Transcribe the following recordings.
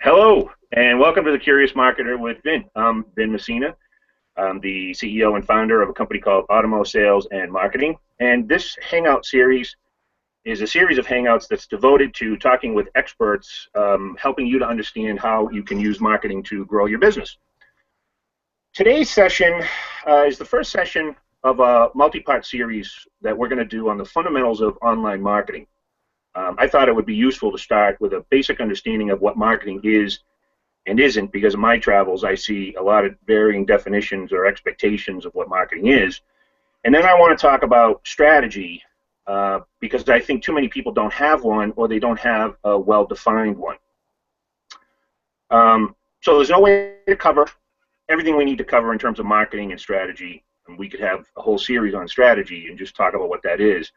Hello, and welcome to the Curious Marketer with Vin. I'm Vin Messina. I'm the CEO and founder of a company called Automo Sales and Marketing. And this Hangout series is a series of Hangouts that's devoted to talking with experts, helping you to understand how you can use marketing to grow your business. Today's session is the first session of a multi-part series that we're going to do on the fundamentals of online marketing. I thought it would be useful to start with a basic understanding of what marketing is and isn't, because in my travels I see a lot of varying definitions or expectations of what marketing is. And then I want to talk about strategy, because I think too many people don't have one, or they don't have a well-defined one. So there's no way to cover everything we need to cover in terms of marketing and strategy, and we could have a whole series on strategy and just talk about what that is.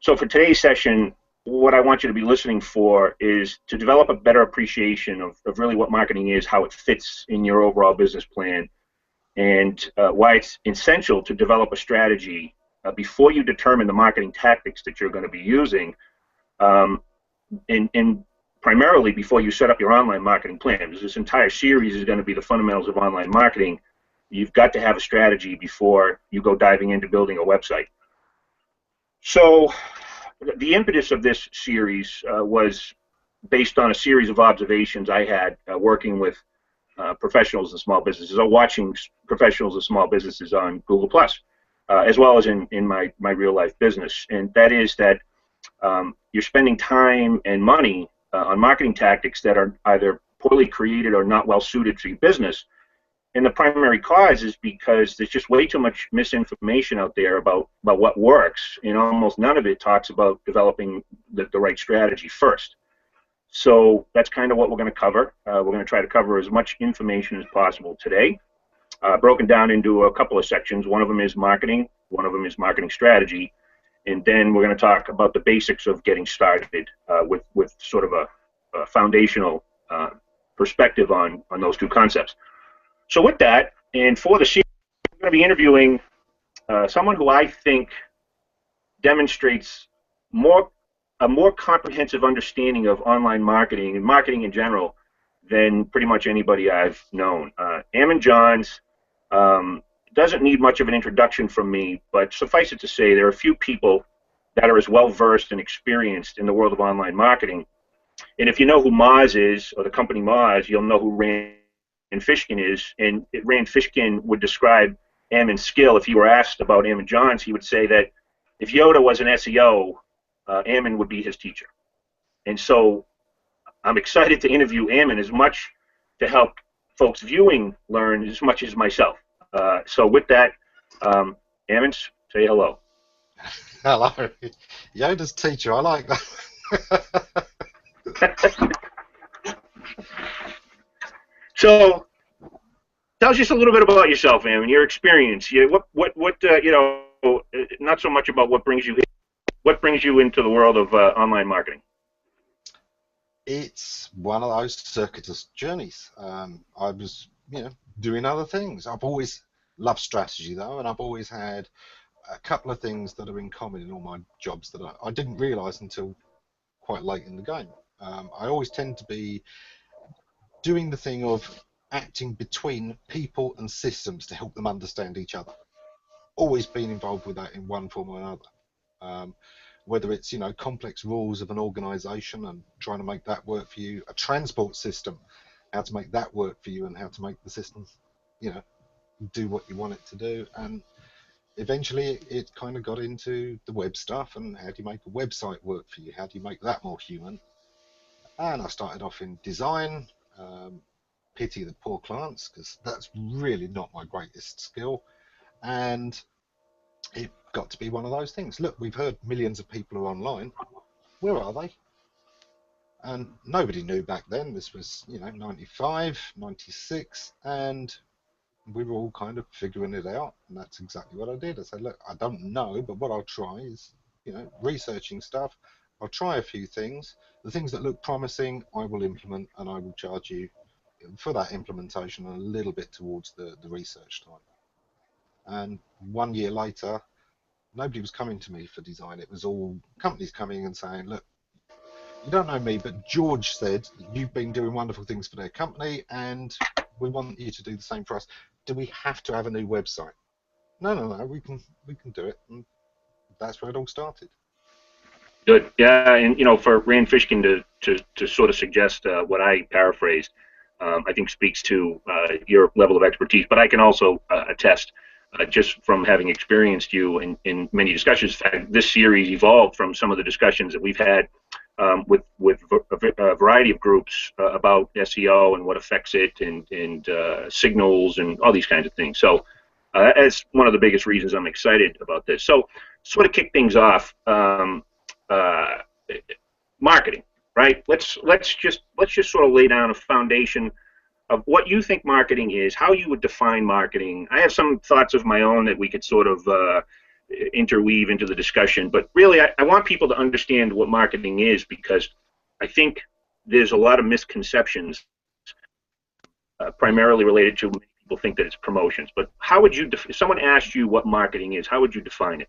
So for today's session, what I want you to be listening for is to develop a better appreciation of really what marketing is, how it fits in your overall business plan, and why it's essential to develop a strategy before you determine the marketing tactics that you're going to be using, and primarily before you set up your online marketing plan. This entire series is going to be the fundamentals of online marketing. You've got to have a strategy before you go diving into building a website. So the impetus of this series was based on a series of observations I had working with professionals and small businesses, or watching professionals and small businesses on Google+, as well as in my real life business. And that is that you're spending time and money on marketing tactics that are either poorly created or not well suited to your business. And the primary cause is because there's just way too much misinformation out there about what works, and almost none of it talks about developing the right strategy first. So that's kind of what we're going to cover. We're going to try to cover as much information as possible today, broken down into a couple of sections. One of them is marketing, one of them is marketing strategy, and then we're going to talk about the basics of getting started with sort of a foundational perspective on those two concepts. So with that, and for the series, I'm going to be interviewing someone who I think demonstrates a more comprehensive understanding of online marketing and marketing in general than pretty much anybody I've known. Ammon Johns doesn't need much of an introduction from me, but suffice it to say, there are a few people that are as well versed and experienced in the world of online marketing. And if you know who Moz is, or the company Moz, you'll know who Rand Fishkin is, and Rand Fishkin would describe Ammon's skill. If you were asked about Ammon Johns, he would say that if Yoda was an SEO, Ammon would be his teacher. And so I'm excited to interview Ammon, as much to help folks viewing learn as much as myself. So with that, Ammon, say hello. Hello. Yoda's teacher, I like that. So, tell us just a little bit about yourself, Ammon, your experience. Not so much about what brings you into the world of online marketing. It's one of those circuitous journeys. I was, doing other things. I've always loved strategy, though, and I've always had a couple of things that are in common in all my jobs that I didn't realise until quite late in the game. I always tend to be doing the thing of acting between people and systems to help them understand each other. Always been involved with that in one form or another. Whether it's complex rules of an organisation and trying to make that work for you, a transport system, how to make that work for you, and how to make the system, do what you want it to do. And eventually it kind of got into the web stuff, and how do you make a website work for you? How do you make that more human? And I started off in design. Pity the poor clients, because that's really not my greatest skill, and it got to be one of those things. Look, we've heard millions of people are online. Where are they? And nobody knew back then. This was 95, 96, and we were all kind of figuring it out, and that's exactly what I did. I said, look, I don't know, but what I'll try is researching stuff. I'll try a few things. The things that look promising I will implement, and I will charge you for that implementation and a little bit towards the research time. And 1 year later, nobody was coming to me for design. It was all companies coming and saying, look, You don't know me, but George said you've been doing wonderful things for their company, and we want you to do the same for us. Do we have to have a new website? No, no, no. We can do it, and that's where it all started. Good. Yeah, and for Rand Fishkin to sort of suggest what I paraphrased, I think speaks to your level of expertise. But I can also attest, just from having experienced you in many discussions. In fact, this series evolved from some of the discussions that we've had with a variety of groups about SEO and what affects it, and signals and all these kinds of things. So that's one of the biggest reasons I'm excited about this. So, sort of kick things off. Uh, Marketing, right? Let's just sort of lay down a foundation of what you think marketing is, how you would define marketing. I have some thoughts of my own that we could sort of interweave into the discussion, but really I want people to understand what marketing is, because I think there's a lot of misconceptions, primarily related to many people think that it's promotions. But how would you, if someone asked you what marketing is, how would you define it?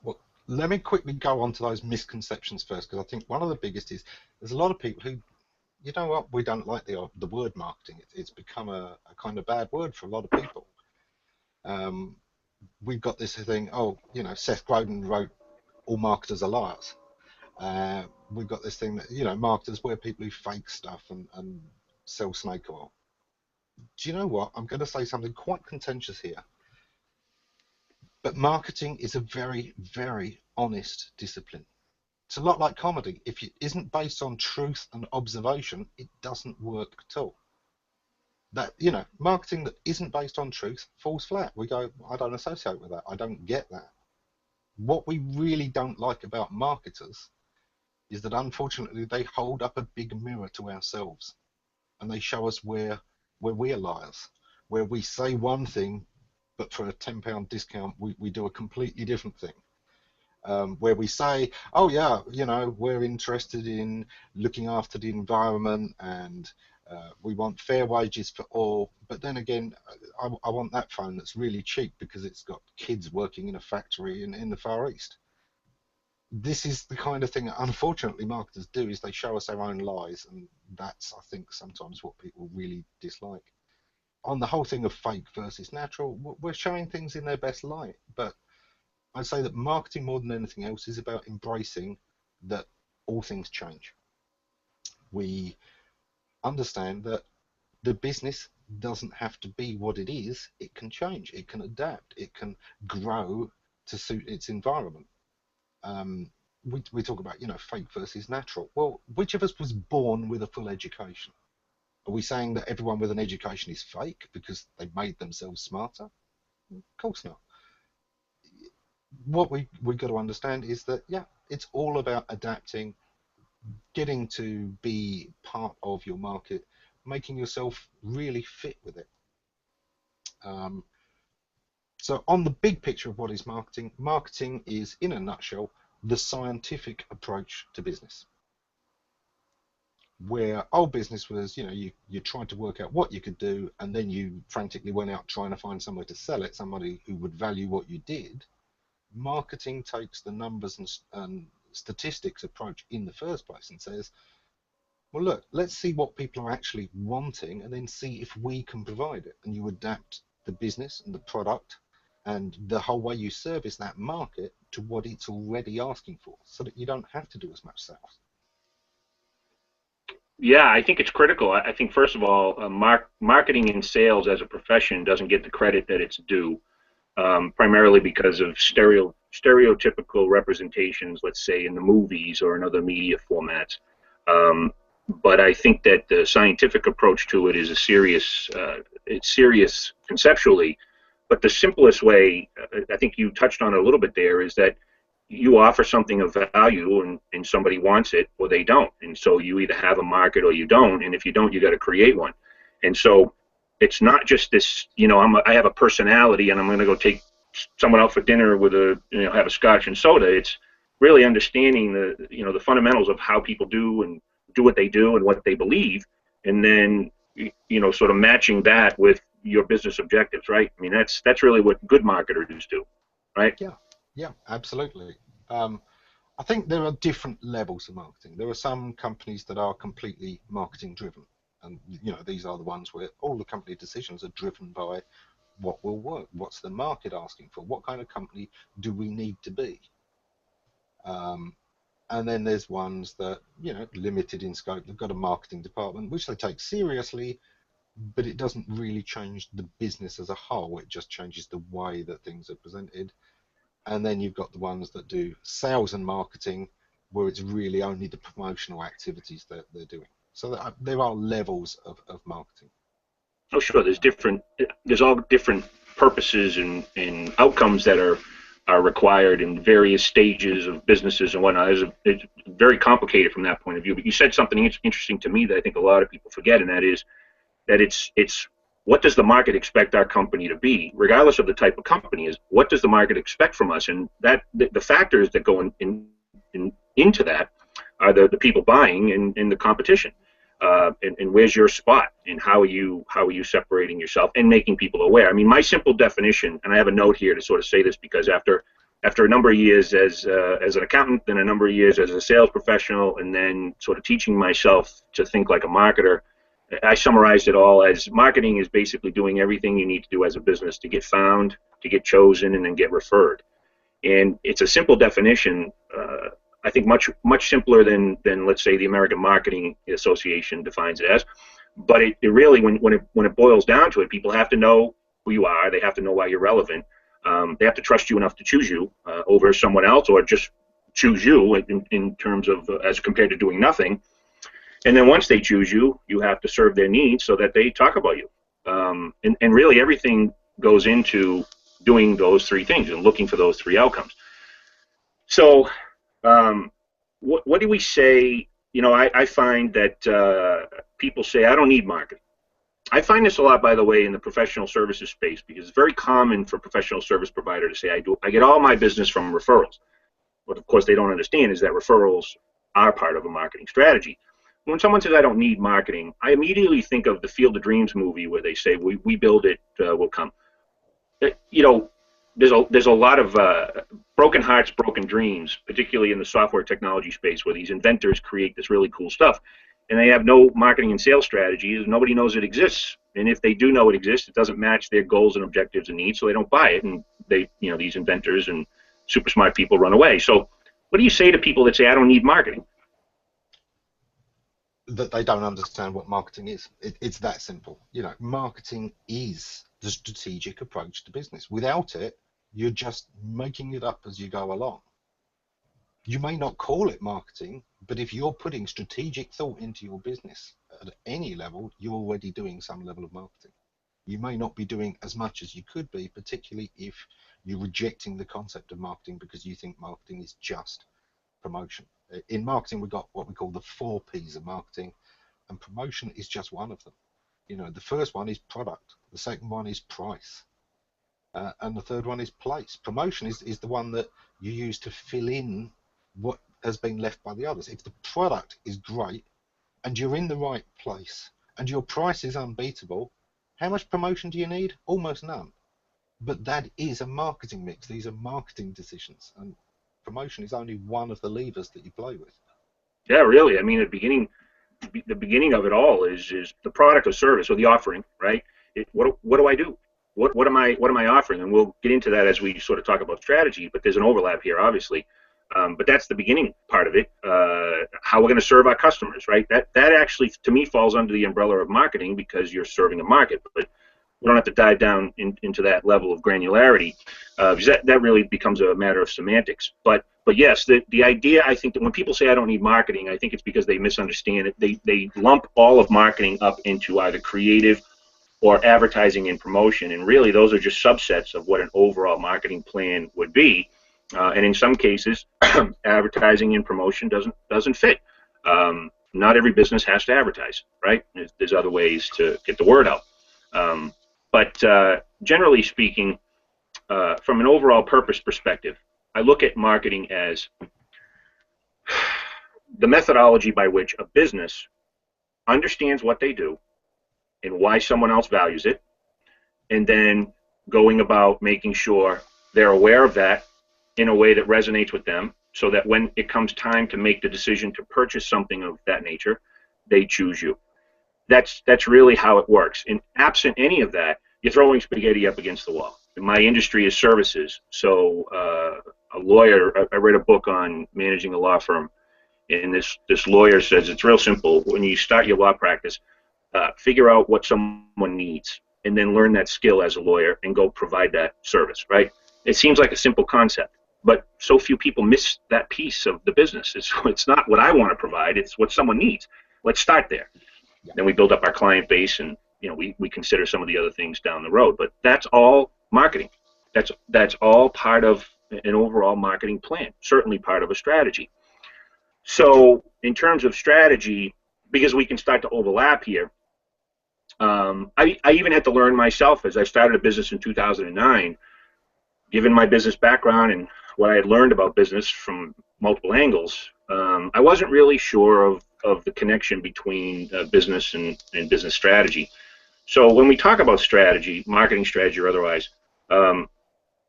Well, let me quickly go on to those misconceptions first, because I think one of the biggest is there's a lot of people who, you know what, we don't like the word marketing. It's become a kind of bad word for a lot of people. Um, we've got this thing, oh, Seth Godin wrote all marketers are liars. We've got this thing that, marketers were people who fake stuff and sell snake oil. Do you know what? I'm going to say something quite contentious here. But marketing is a very, very honest discipline. It's a lot like comedy. If it isn't based on truth and observation, it doesn't work at all. That, marketing that isn't based on truth falls flat. We go, I don't associate with that. I don't get that. What we really don't like about marketers is that unfortunately they hold up a big mirror to ourselves, and they show us where we're liars, where we say one thing, but for a £10 discount, we do a completely different thing. Where we say, oh yeah, we're interested in looking after the environment, and we want fair wages for all. But then again, I want that phone that's really cheap because it's got kids working in a factory in the Far East. This is the kind of thing that unfortunately marketers do, is they show us their own lies, and that's, I think, sometimes what people really dislike. On the whole thing of fake versus natural, we're showing things in their best light, but I'd say that marketing, more than anything else, is about embracing that all things change. We understand that the business doesn't have to be what it is. It can change, it can adapt, it can grow to suit its environment. We talk about, fake versus natural. Well, which of us was born with a full education? Are we saying that everyone with an education is fake because they made themselves smarter? Of course not. What we got to understand is that, yeah, it's all about adapting, getting to be part of your market, making yourself really fit with it. Um, so on the big picture of what is marketing, marketing is, in a nutshell, the scientific approach to business. Where old business was, you tried to work out what you could do, and then you frantically went out trying to find somewhere to sell it, somebody who would value what you did. Marketing takes the numbers and statistics approach in the first place and says, well, look, let's see what people are actually wanting, and then see if we can provide it. And you adapt the business and the product and the whole way you service that market to what it's already asking for, so that you don't have to do as much sales. Yeah, I think it's critical. I think, first of all, marketing and sales as a profession doesn't get the credit that it's due, primarily because of stereotypical representations, let's say in the movies or in other media formats. But I think that the scientific approach to it is it's serious conceptually. But the simplest way, I think you touched on it a little bit there, is that you offer something of value, and somebody wants it or they don't. And so you either have a market or you don't. And if you don't, you got to create one. And so it's not just this, I have a personality and I'm going to go take someone out for dinner with have a scotch and soda. It's really understanding the fundamentals of how people do and do what they do and what they believe. And then, sort of matching that with your business objectives, right? I mean, that's really what good marketers do, right? Yeah, yeah, absolutely. Um, I think there are different levels of marketing. There are some companies that are completely marketing driven, and these are the ones where all the company decisions are driven by what will work, what's the market asking for, what kind of company do we need to be. And then there's ones that, limited in scope. They've got a marketing department, which they take seriously, but it doesn't really change the business as a whole. It just changes the way that things are presented. And then you've got the ones that do sales and marketing, where it's really only the promotional activities that they're doing. So there are levels of marketing. Oh, sure. There's all different purposes and outcomes that are required in various stages of businesses and whatnot. It's very complicated from that point of view. But you said something interesting to me that I think a lot of people forget, and that is that it's what does the market expect our company to be, regardless of the type of company, is what does the market expect from us? And that the factors that go into that are the people buying and the competition. And where's your spot, and how are you separating yourself and making people aware? I mean, my simple definition, and I have a note here to sort of say this, because after a number of years as an accountant, then a number of years as a sales professional, and then sort of teaching myself to think like a marketer, I summarized it all as marketing is basically doing everything you need to do as a business to get found, to get chosen, and then get referred. And it's a simple definition. I think much simpler than let's say the American Marketing Association defines it as. But it really, when it boils down to it, people have to know who you are. They have to know why you're relevant. They have to trust you enough to choose you over someone else, or just choose you in terms of as compared to doing nothing. And then once they choose you, you have to serve their needs so that they talk about you. And really everything goes into doing those three things and looking for those three outcomes. So what do we say? I find that people say, I don't need marketing. I find this a lot, by the way, in the professional services space, because it's very common for a professional service provider to say, I get all my business from referrals. What, of course, they don't understand is that referrals are part of a marketing strategy. When someone says, I don't need marketing, I immediately think of the Field of Dreams movie where they say, we build it, we'll come. There's a lot of broken hearts, broken dreams, particularly in the software technology space, where these inventors create this really cool stuff, and they have no marketing and sales strategies. Nobody knows it exists, and if they do know it exists, it doesn't match their goals and objectives and needs, so they don't buy it, and these inventors and super smart people run away. So, what do you say to people that say, I don't need marketing? That they don't understand what marketing is. It's that simple. Marketing is the strategic approach to business. Without it, you're just making it up as you go along. You may not call it marketing, but if you're putting strategic thought into your business at any level, you're already doing some level of marketing. You may not be doing as much as you could be, particularly if you're rejecting the concept of marketing because you think marketing is just promotion. In marketing, we've got what we call the 4 P's of marketing, and promotion is just one of them. The first one is product, the second one is price, and the third one is place. Promotion is the one that you use to fill in what has been left by the others. If the product is great and you're in the right place and your price is unbeatable, how much promotion do you need? Almost none. But that is a marketing mix. These are marketing decisions, and promotion is only one of the levers that you play with. Yeah, really. I mean, the beginning of it all is the product or service or the offering, right? What do I do? What am I offering? And we'll get into that as we sort of talk about strategy. But there's an overlap here, obviously. But that's the beginning part of it. How we're going to serve our customers, right? That actually, to me, falls under the umbrella of marketing, because you're serving a market. But we don't have to dive down into that level of granularity, because that really becomes a matter of semantics. But yes, the idea, I think, that when people say I don't need marketing, I think it's because they misunderstand it. They lump all of marketing up into either creative or advertising and promotion, and really those are just subsets of what an overall marketing plan would be. And in some cases, advertising and promotion doesn't fit. Not every business has to advertise, right? There's other ways to get the word out. But generally speaking, from an overall purpose perspective, I look at marketing as the methodology by which a business understands what they do and why someone else values it, and then going about making sure they're aware of that in a way that resonates with them, so that when it comes time to make the decision to purchase something of that nature, they choose you. That's really how it works. And absent any of that, you're throwing spaghetti up against the wall. My industry is services, so a lawyer. I read a book on managing a law firm, and this lawyer says it's real simple. When you start your law practice, figure out what someone needs, and then learn that skill as a lawyer and go provide that service. Right? It seems like a simple concept, but so few people miss that piece of the business. It's not what I want to provide; it's what someone needs. Let's start there. Yeah. Then we build up our client base, and we consider some of the other things down the road. But that's all marketing. That's all part of an overall marketing plan. Certainly part of a strategy. So in terms of strategy, because we can start to overlap here, I even had to learn myself as I started a business in 2009. Given my business background and what I had learned about business from multiple angles, I wasn't really sure of the connection between business and business strategy. So when we talk about strategy, marketing strategy or otherwise,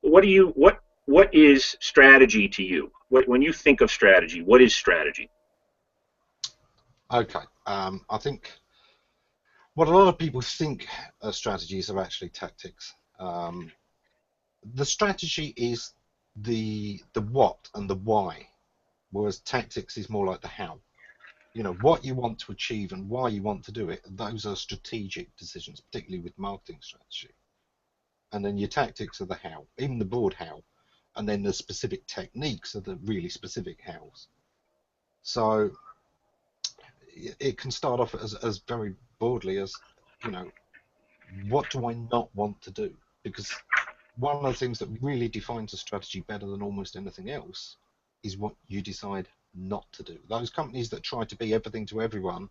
what is strategy to you? When you think of strategy, what is strategy? Okay. I think what a lot of people think strategies are actually tactics. The strategy is the what and the why, whereas tactics is more like the how. What you want to achieve and why you want to do it, those are strategic decisions, particularly with marketing strategy. And then your tactics are the how, even the broad how, and then the specific techniques are the really specific hows. So it can start off as very broadly as, what do I not want to do? Because one of the things that really defines a strategy better than almost anything else is what you decide not to do. Those companies that try to be everything to everyone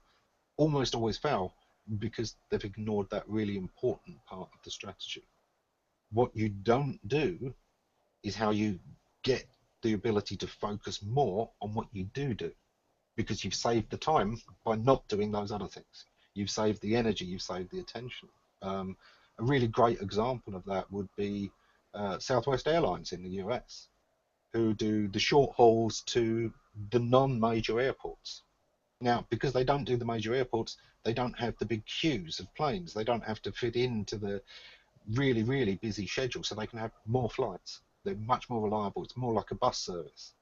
almost always fail because they've ignored that really important part of the strategy. What you don't do is how you get the ability to focus more on what you do, because you've saved the time by not doing those other things. You've saved the energy, you've saved the attention. A really great example of that would be Southwest Airlines in the US, who do the short hauls to the non-major airports. Now, because they don't do the major airports, they don't have the big queues of planes. They don't have to fit into the really, really busy schedule, so they can have more flights. They're much more reliable. It's more like a bus service.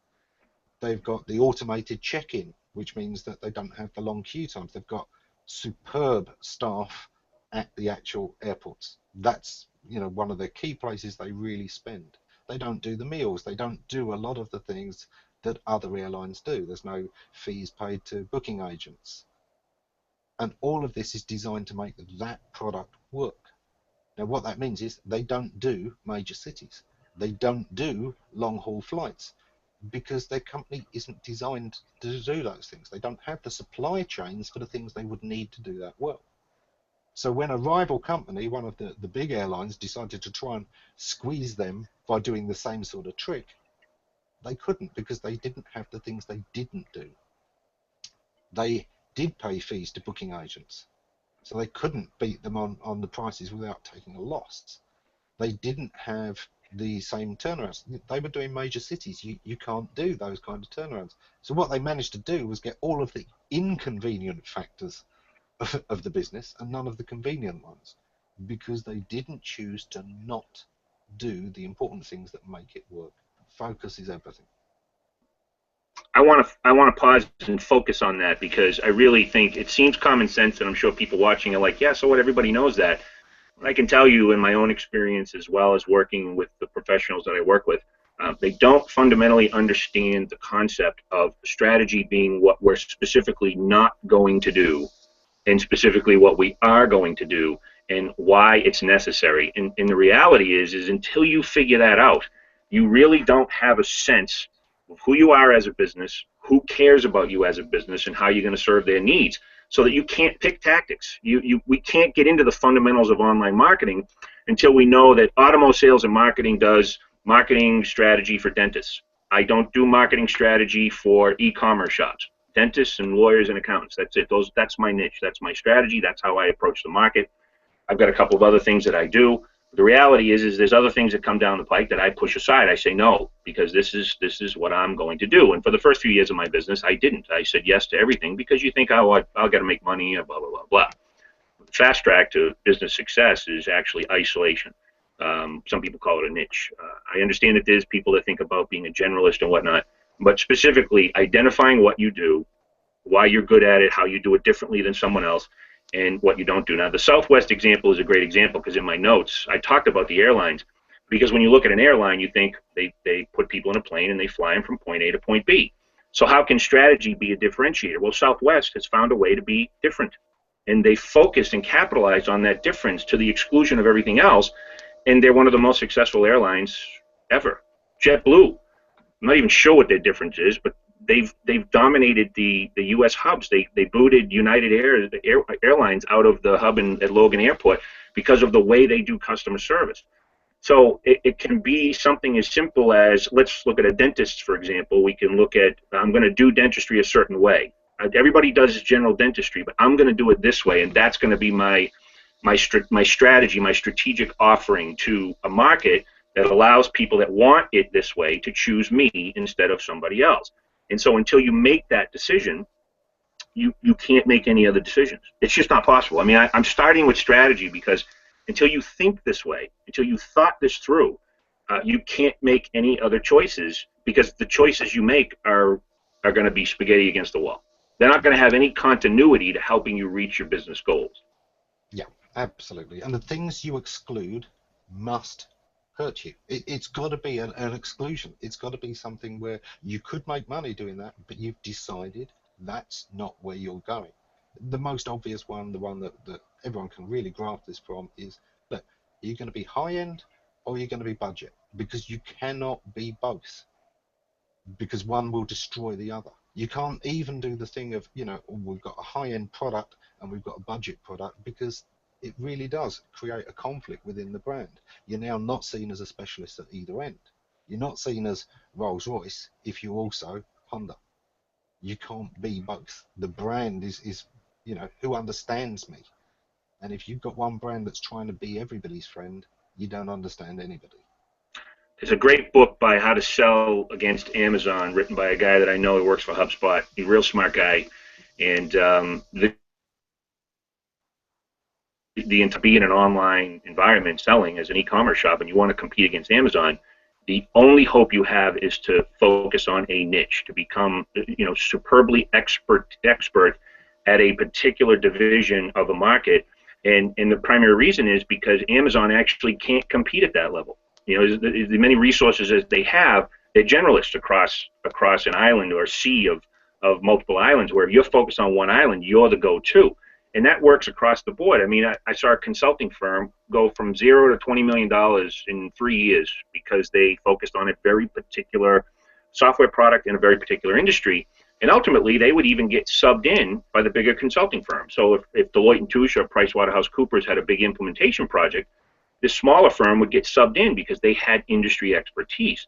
They've got the automated check-in, which means that they don't have the long queue times. They've got superb staff at the actual airports. That's one of the key places they really spend. They don't do the meals. They don't do a lot of the things that other airlines do. There's no fees paid to booking agents. And all of this is designed to make that product work. Now, what that means is they don't do major cities. They don't do long-haul flights because their company isn't designed to do those things. They don't have the supply chains for the things they would need to do that well. So when a rival company, one of the big airlines, decided to try and squeeze them by doing the same sort of trick, they couldn't because they didn't have the things they didn't do. They did pay fees to booking agents, so they couldn't beat them on the prices without taking a loss. They didn't have the same turnarounds. They were doing major cities. You can't do those kind of turnarounds. So what they managed to do was get all of the inconvenient factors of the business and none of the convenient ones, because they didn't choose to not do the important things that make it work. Focus is everything. I want to pause and focus on that, because I really think it seems common sense, and I'm sure people watching are like, yeah, so what? Everybody knows that. I can tell you in my own experience, as well as working with the professionals that I work with, they don't fundamentally understand the concept of strategy being what we're specifically not going to do, and specifically what we are going to do, and why it's necessary. And the reality is until you figure that out, you really don't have a sense of who you are as a business, who cares about you as a business, and how you're going to serve their needs, so that you can't pick tactics. We can't get into the fundamentals of online marketing until we know that automotive sales and marketing does marketing strategy for dentists. I don't do marketing strategy for e-commerce shops. Dentists and lawyers and accountants. That's it. That's my niche. That's my strategy. That's how I approach the market. I've got a couple of other things that I do. The reality is there's other things that come down the pike that I push aside. I say no, because this is what I'm going to do. And for the first few years of my business, I didn't. I said yes to everything because you think, oh, I'll got to make money, blah blah blah blah. The fast track to business success is actually isolation. Some people call it a niche. I understand that there's people that think about being a generalist and whatnot, but specifically identifying what you do, why you're good at it, how you do it differently than someone else, and what you don't do. Now, the Southwest example is a great example because in my notes, I talked about the airlines. Because when you look at an airline, you think they put people in a plane and they fly them from point A to point B. So how can strategy be a differentiator? Well, Southwest has found a way to be different. And they focused and capitalized on that difference to the exclusion of everything else. And they're one of the most successful airlines ever. JetBlue, I'm not even sure what their difference is, but they've dominated the U.S. hubs. They booted United Airlines out of the hub at Logan Airport because of the way they do customer service. So it can be something as simple as, let's look at a dentist, for example. We can look at, I'm going to do dentistry a certain way. Everybody does general dentistry, but I'm going to do it this way, and that's going to be my strategy, my strategic offering to a market that allows people that want it this way to choose me instead of somebody else. And so until you make that decision, you can't make any other decisions. It's just not possible. I mean, I'm starting with strategy because until you think this way, until you thought this through, you can't make any other choices because the choices you make are going to be spaghetti against the wall. They're not going to have any continuity to helping you reach your business goals. Yeah, absolutely. And the things you exclude must hurt you. It's got to be an exclusion. It's got to be something where you could make money doing that, but you've decided that's not where you're going. The most obvious one, the one that everyone can really grasp this from is, look, are you going to be high end or are you going to be budget? Because you cannot be both, because one will destroy the other. You can't even do the thing of, we've got a high-end product and we've got a budget product, because it really does create a conflict within the brand. You're now not seen as a specialist at either end. You're not seen as Rolls-Royce if you're also Honda. You can't be both. The brand is who understands me? And if you've got one brand that's trying to be everybody's friend, you don't understand anybody. There's a great book by How to Sell Against Amazon, written by a guy that I know who works for HubSpot. He's a real smart guy, and to be in an online environment selling as an e-commerce shop, and you want to compete against Amazon, the only hope you have is to focus on a niche, to become superbly expert at a particular division of a market, and the primary reason is because Amazon actually can't compete at that level. As many resources as they have, they're generalists across an island or a sea of multiple islands, where if you're focused on one island, you're the go-to. And that works across the board. I mean, I saw a consulting firm go from $0 to $20 million in 3 years because they focused on a very particular software product in a very particular industry. And ultimately, they would even get subbed in by the bigger consulting firm. So if Deloitte and Touche or PricewaterhouseCoopers had a big implementation project, this smaller firm would get subbed in because they had industry expertise.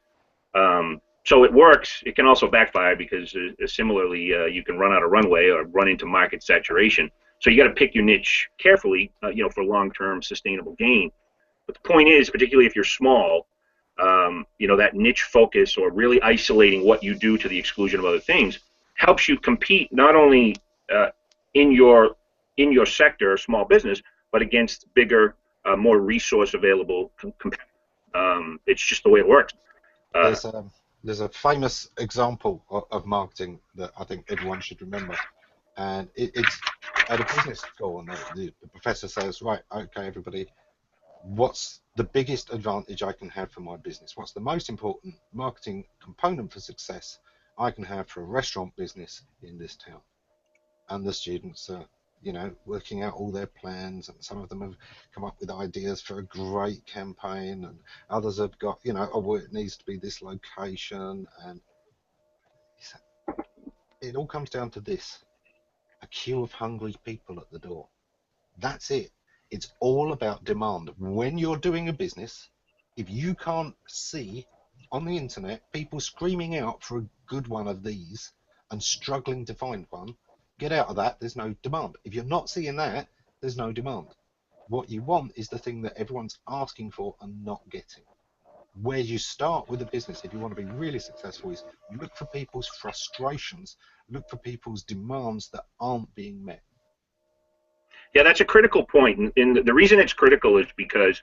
So it works. It can also backfire because similarly, you can run out of runway or run into market saturation. So you got to pick your niche carefully, for long-term sustainable gain. But the point is, particularly if you're small, that niche focus or really isolating what you do to the exclusion of other things helps you compete not only in your sector, small business, but against bigger, more resource available competitors. It's just the way it works. There's a famous example of marketing that I think everyone should remember, and it's at a business school, and the professor says, right, okay, everybody, what's the biggest advantage I can have for my business? What's the most important marketing component for success I can have for a restaurant business in this town? And the students are, working out all their plans, and some of them have come up with ideas for a great campaign, and others have got, well, it needs to be this location, and it all comes down to this: a queue of hungry people at the door. That's it. It's all about demand. When you're doing a business, if you can't see on the internet people screaming out for a good one of these and struggling to find one, get out of that. There's no demand. If you're not seeing that, there's no demand. What you want is the thing that everyone's asking for and not getting. Where you start with a business, if you want to be really successful, is look for people's frustrations, look for people's demands that aren't being met. Yeah, that's a critical point, and the reason it's critical is because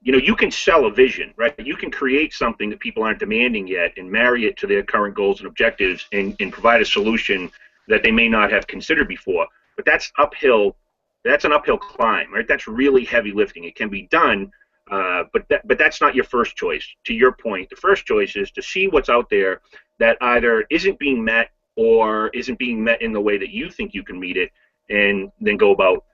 you can sell a vision, right? You can create something that people aren't demanding yet and marry it to their current goals and objectives and provide a solution that they may not have considered before. But that's uphill. That's an uphill climb, right? That's really heavy lifting. It can be done, but that's not your first choice. To your point, the first choice is to see what's out there that either isn't being met or isn't being met in the way that you think you can meet it, and then go about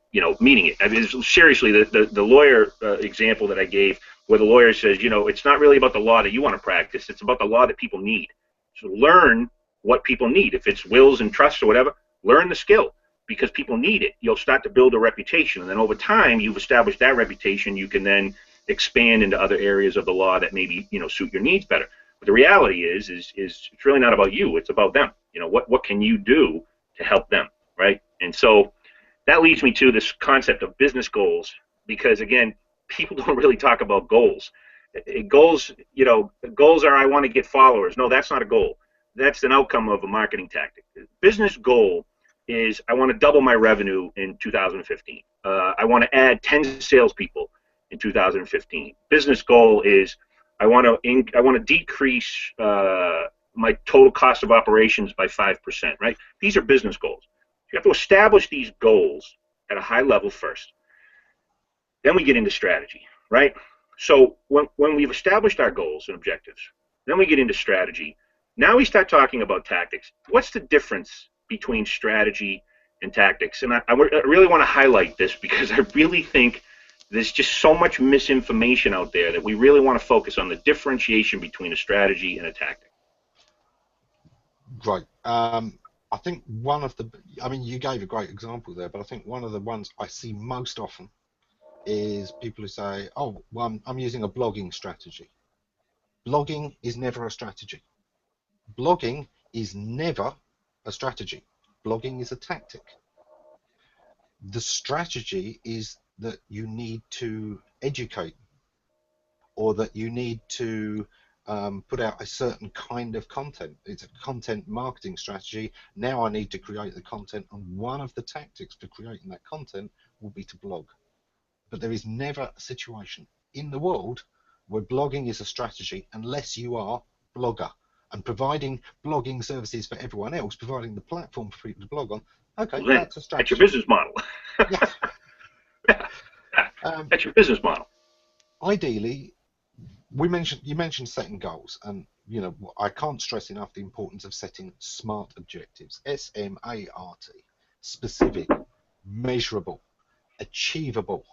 meeting it. I mean, seriously, the lawyer example that I gave, where the lawyer says, it's not really about the law that you want to practice, it's about the law that people need. So learn what people need. If it's wills and trusts or whatever, learn the skill, because people need it. You'll start to build a reputation, and then over time, you've established that reputation, you can then expand into other areas of the law that maybe suit your needs better. But the reality is it's really not about you, it's about them. What can you do to help them, right? And so that leads me to this concept of business goals, because again, people don't really talk about goals. Goals, goals are, I want to get followers. No, that's not a goal. That's an outcome of a marketing tactic. Business goal is, I want to double my revenue in 2015. I want to add 10 salespeople in 2015. Business goal is, I want to decrease my total cost of operations by 5%. Right? These are business goals. You have to establish these goals at a high level first. Then we get into strategy, right? So when we've established our goals and objectives, then we get into strategy. Now we start talking about tactics. What's the difference between strategy and tactics? And I really want to highlight this, because I really think there's just so much misinformation out there that we really want to focus on the differentiation between a strategy and a tactic. Right. I think you gave a great example there, but I think one of the ones I see most often is people who say, oh, well, I'm using a blogging strategy. Blogging is never a strategy. Blogging is never a strategy. Blogging is a tactic. The strategy is that you need to educate, or that you need to put out a certain kind of content. It's a content marketing strategy. Now I need to create the content, and one of the tactics for creating that content will be to blog. But there is never a situation in the world where blogging is a strategy unless you are a blogger and providing blogging services for everyone else, providing the platform for people to blog on. Okay, well, that's a strategy. That's your business model. Yeah. That's your business model. Ideally, you mentioned setting goals, and I can't stress enough the importance of setting SMART objectives. SMART, specific, measurable, achievable.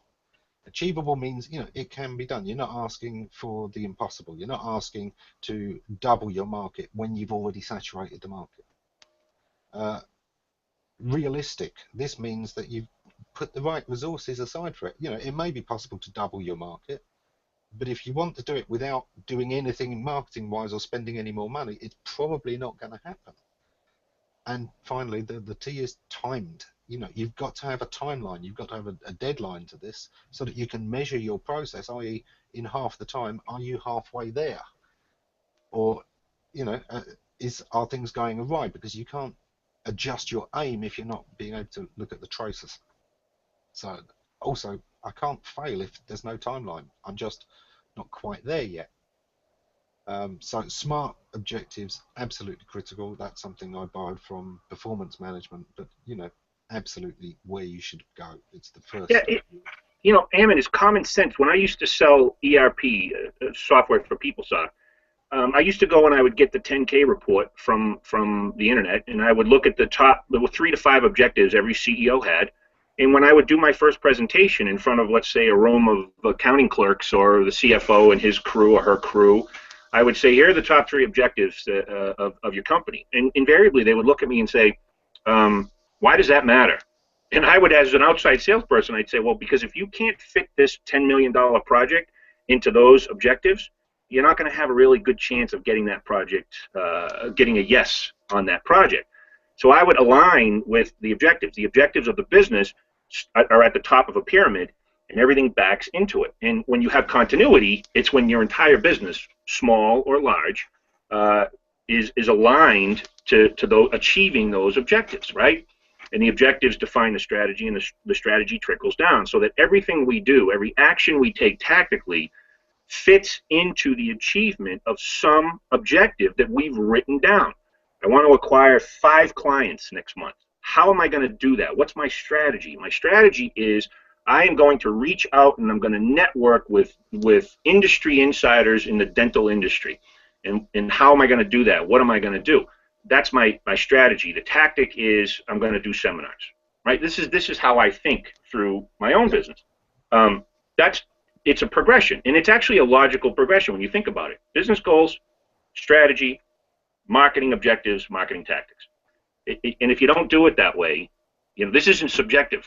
Achievable means it can be done. You're not asking for the impossible. You're not asking to double your market when you've already saturated the market. Realistic. This means that you've put the right resources aside for it. It may be possible to double your market, but if you want to do it without doing anything marketing wise or spending any more money, it's probably not going to happen. And finally, the T is timed. You've got to have a timeline. You've got to have a deadline to this, so that you can measure your process, i.e., in half the time, are you halfway there? Or, are things going awry? Because you can't adjust your aim if you're not being able to look at the traces. So also, I can't fail if there's no timeline. I'm just not quite there yet. So SMART objectives, absolutely critical. That's something I borrowed from performance management, but absolutely where you should go. It's the first step. Ammon, it's common sense. When I used to sell ERP, software for PeopleSoft, I used to go and I would get the 10K report from the internet, and I would look at there were 3 to 5 objectives every CEO had. And when I would do my first presentation in front of, let's say, a room of accounting clerks or the CFO and his crew or her crew, I would say, here are the top 3 objectives of your company. And invariably, they would look at me and say, why does that matter? And I would, as an outside salesperson, I'd say, well, because if you can't fit this $10 million project into those objectives, you're not going to have a really good chance of getting that project, getting a yes on that project. So I would align with the objectives. The objectives of the business are at the top of a pyramid, and everything backs into it. And when you have continuity, it's when your entire business, small or large, is aligned to achieving those objectives, right? And the objectives define the strategy, and the strategy trickles down, so that everything we do, every action we take tactically, fits into the achievement of some objective that we've written down. I want to acquire 5 clients next month. How am I going to do that? What's my strategy? My strategy is I am going to reach out and I'm going to network with industry insiders in the dental industry. And how am I going to do that? What am I going to do? That's my strategy. The tactic is I'm going to do seminars, right? This is how I think through my own business. It's a progression, and it's actually a logical progression when you think about it. Business goals, strategy, marketing objectives, marketing tactics. And if you don't do it that way, this isn't subjective.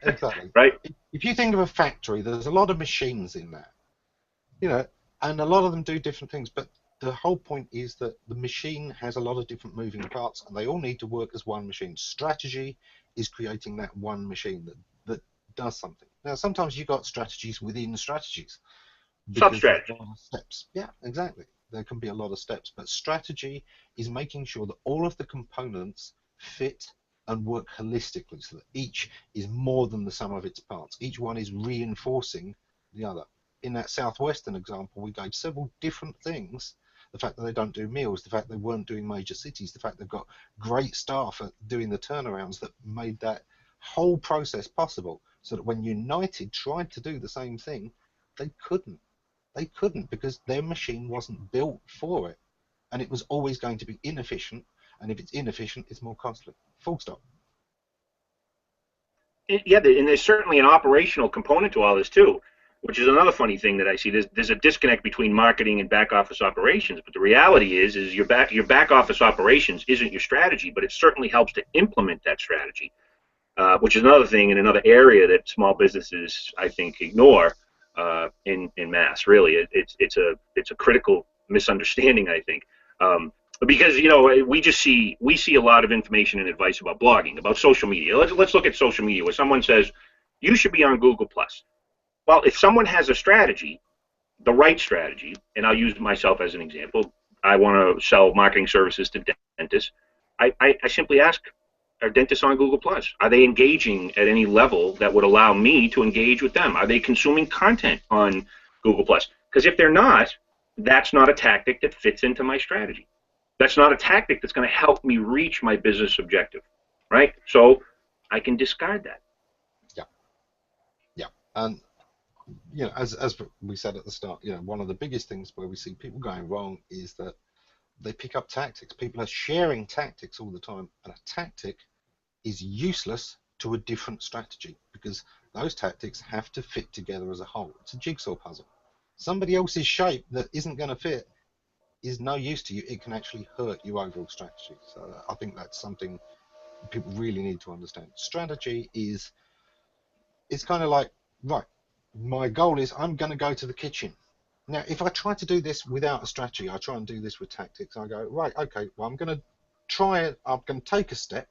Exactly. Right? If you think of a factory, there's a lot of machines in there, and a lot of them do different things, but the whole point is that the machine has a lot of different moving parts, and they all need to work as one machine. Strategy is creating that one machine that does something. Now, sometimes you've got strategies within strategies. Sub-strategy. Steps. Yeah, exactly. There can be a lot of steps, but strategy is making sure that all of the components fit and work holistically, so that each is more than the sum of its parts. Each one is reinforcing the other. In that Southwestern example, we gave several different things. The fact that they don't do meals, the fact they weren't doing major cities, the fact they've got great staff at doing the turnarounds that made that whole process possible, so that when United tried to do the same thing, they couldn't. They couldn't, because their machine wasn't built for it. And it was always going to be inefficient, and if it's inefficient, it's more costly. Full stop. Yeah, and there's certainly an operational component to all this too, which is another funny thing that I see. There's a disconnect between marketing and back office operations, but the reality is your back office operations isn't your strategy, but it certainly helps to implement that strategy, which is another thing and another area that small businesses, I think, ignore in mass. Really, it's a critical misunderstanding, I think. Because we see a lot of information and advice about blogging, about social media. Let's look at social media, where someone says you should be on Google Plus. Well, if someone has a strategy, the right strategy, and I'll use myself as an example, I want to sell marketing services to dentists. I simply ask, are dentists on Google Plus? Are they engaging at any level that would allow me to engage with them? Are they consuming content on Google Plus? Because if they're not, that's not a tactic that fits into my strategy. That's not a tactic that's going to help me reach my business objective, right? So I can discard that. Yeah, yeah, and as we said at the start, one of the biggest things where we see people going wrong is that they pick up tactics. People are sharing tactics all the time, and a tactic is useless to a different strategy, because those tactics have to fit together as a whole. It's a jigsaw puzzle. Somebody else's shape that isn't going to fit is no use to you. It can actually hurt your overall strategy. So I think that's something people really need to understand. Strategy is, it's kind of like, right, my goal is I'm going to go to the kitchen. Now, if I try to do this without a strategy, I try and do this with tactics. I go, right, okay, well, I'm going to try it. I'm going to take a step,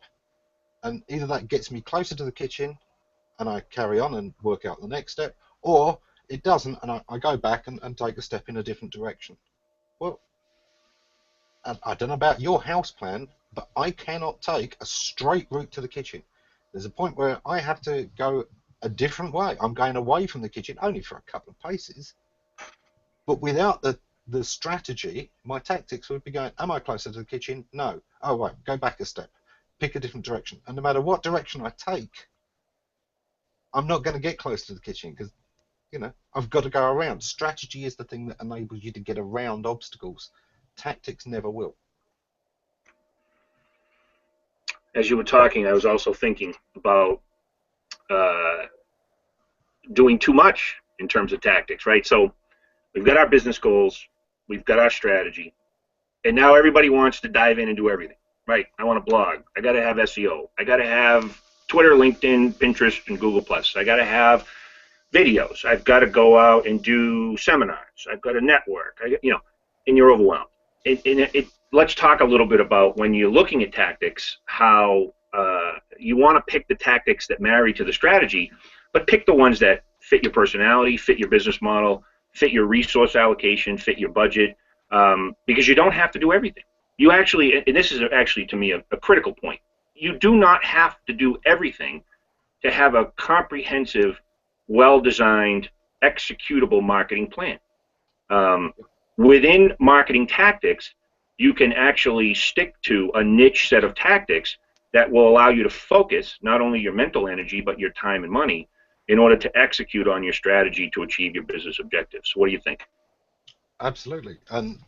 and either that gets me closer to the kitchen and I carry on and work out the next step, or it doesn't, and I go back and take a step in a different direction. Well, I don't know about your house plan, but I cannot take a straight route to the kitchen. There's a point where I have to go a different way. I'm going away from the kitchen only for a couple of paces. But without the strategy, my tactics would be going, am I closer to the kitchen? No. Oh, right, go back a step. Pick a different direction. And no matter what direction I take, I'm not going to get close to the kitchen, because, I've got to go around. Strategy is the thing that enables you to get around obstacles. Tactics never will. As you were talking, I was also thinking about doing too much in terms of tactics, right? So we've got our business goals, we've got our strategy, and now everybody wants to dive in and do everything, right? I want to blog. I got to have SEO. I got to have Twitter, LinkedIn, Pinterest, and Google+. I got to have videos. I've got to go out and do seminars. I've got to network. And you're overwhelmed. Let's talk a little bit about, when you're looking at tactics, how you want to pick the tactics that marry to the strategy, but pick the ones that fit your personality, fit your business model, fit your resource allocation, fit your budget, because you don't have to do everything. You actually, and this is actually to me a critical point, you do not have to do everything to have a comprehensive, well-designed, executable marketing plan. Within marketing tactics, you can actually stick to a niche set of tactics that will allow you to focus not only your mental energy, but your time and money in order to execute on your strategy to achieve your business objectives. What do you think? Absolutely. And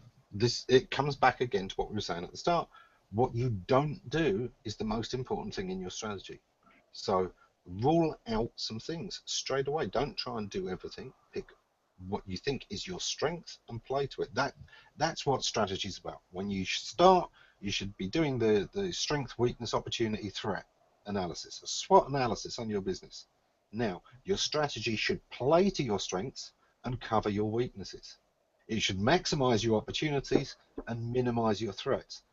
it comes back again to what we were saying at the start. What you don't do is the most important thing in your strategy. So rule out some things straight away. Don't try and do everything. Pick what you think is your strength and play to it. That's what strategy is about. When you start, you should be doing the strength, weakness, opportunity, threat analysis, a SWOT analysis on your business. Now, your strategy should play to your strengths and cover your weaknesses. It should maximize your opportunities and minimize your threats.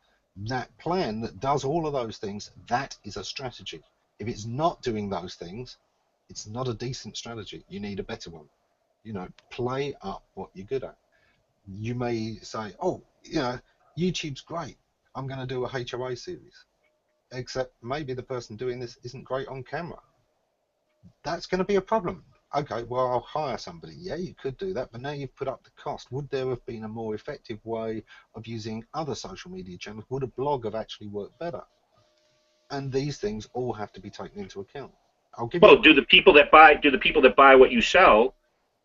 That plan that does all of those things, that is a strategy. If it's not doing those things, it's not a decent strategy. You need a better one. You know, play up what you're good at. You may say, oh, you know, YouTube's great. I'm going to do a HOA series. Except maybe the person doing this isn't great on camera. That's going to be a problem. Okay, well, I'll hire somebody. Yeah, you could do that, but now you've put up the cost. Would there have been a more effective way of using other social media channels? Would a blog have actually worked better? And these things all have to be taken into account. I'll give Well, you. do the people that buy what you sell